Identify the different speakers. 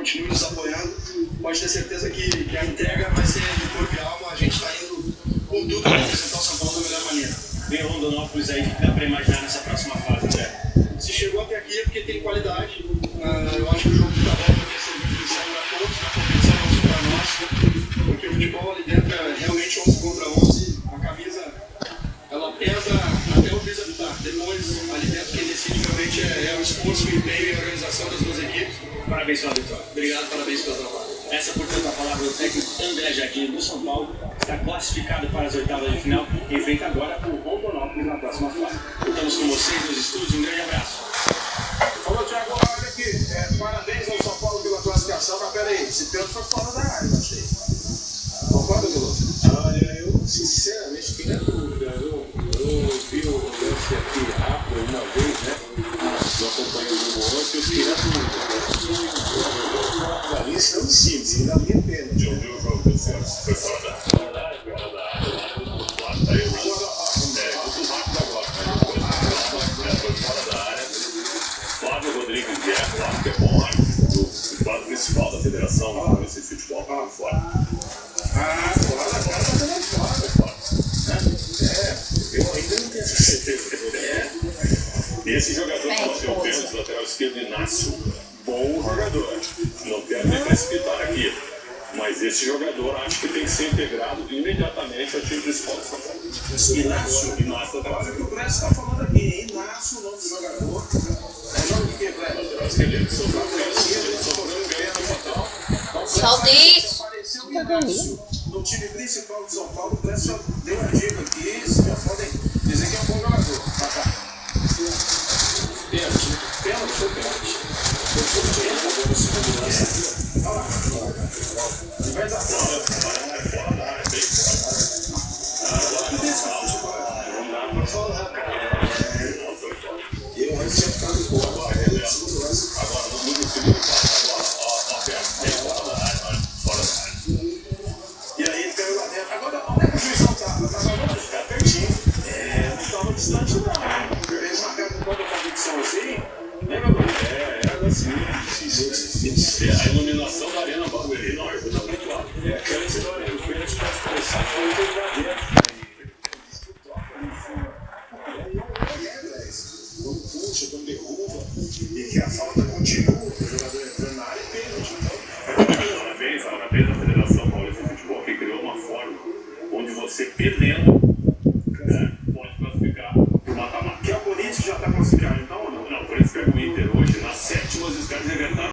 Speaker 1: continue nos apoiando. Pode ter certeza que a entrega vai ser de corpo e alma. A gente está indo com tudo para representar o São Paulo da melhor maneira.
Speaker 2: Bem, Rondonópolis aí, o que dá para imaginar nessa próxima fase, André?
Speaker 1: Se chegou até aqui é porque tem qualidade. Eu acho que o jogo de futebol vai ser beneficiário para todos, na competição não só para nós, porque o futebol ali dentro é realmente 11 contra 11. A camisa, ela pesa até o juiz apitar. Depois, ali dentro, quem decide realmente é o esforço, o empenho e a organização das duas equipes.
Speaker 2: Parabéns pela vitória.
Speaker 1: Obrigado, parabéns pelo trabalho.
Speaker 2: Essa, portanto, a palavra do técnico André Jardim do São Paulo, está classificado para as oitavas de final e enfrenta agora o Rondonópolis na próxima fase. Estamos com vocês nos estúdios, um grande abraço.
Speaker 3: Falou, Thiago, olha aqui, parabéns ao São Paulo pela classificação, mas peraí, esse pênalti foi fora da área, eu achei. Concorda, Golo?
Speaker 4: Olha, eu sinceramente fiquei na dúvida. Eu vi o lance aqui rápido uma vez, né? Eu acompanhei o jogo ontem, eu fiquei na dúvida. Ali estão em cima, se ainda havia pênalti.
Speaker 5: Eu vi o jogo do Santos, foi fora da área. Muito rápido agora, foi fora da área. Flávio Rodrigues Guerra, claro que é bom árbitro, o quadro principal da federação, não conhece esse futebol, tá fora.
Speaker 4: Fora, a cara tá dando fora. Eu ainda não tenho essa certeza.
Speaker 5: E esse jogador que bateu o pênalti, lateral esquerdo, Inácio, bom jogador. Não quero me precipitar aqui, mas esse jogador acho que tem que ser integrado imediatamente ao time principal de São Paulo. Inácio,
Speaker 3: Olha o que o Clécio está falando aqui, hein? Inácio, o nome do jogador. É jogo de quê, Clécio?
Speaker 5: lateral esquerdo, ele sobrou o pênalti.
Speaker 6: Solta isso!
Speaker 3: Apareceu o Inácio no time principal de São Paulo. O Clécio deu a dica aqui, vocês já podem dizer que é um bom jogador. Pênalti, foi pênalti. Depois de ele, agora o segundo lance. Olha lá. Vai dar
Speaker 5: Fora da área, bem fora. Não dá pra falar, cara. Não foi fora.
Speaker 4: Eu antes tinha ficado fora.
Speaker 5: Agora, no segundo passo, agora, bem fora da área, fora da área.
Speaker 3: E aí ele caiu lá dentro. Agora, onde é que o juiz não tá? Tá pertinho. Não estava distante, não. Eles marcaram com toda a convicção assim. Lembra, Bruno?
Speaker 5: Era assim. A iluminação da Arena Barueri não ajuda muito lá.
Speaker 4: É aquela história, o pênalti pode começar com o verdadeiro.
Speaker 3: Quando puxa, quando derruba, e que a falta continua, o jogador entrando na área e pênalti. Então,
Speaker 5: Parabéns à Federação Paulista de Futebol, que criou uma forma onde você perdendo, né, pode classificar para o mata-mata.
Speaker 3: que é o Corinthians já está classificado, então, ou não?
Speaker 5: Não, por isso pega o Inter hoje, nas sétimas, os caras inventaram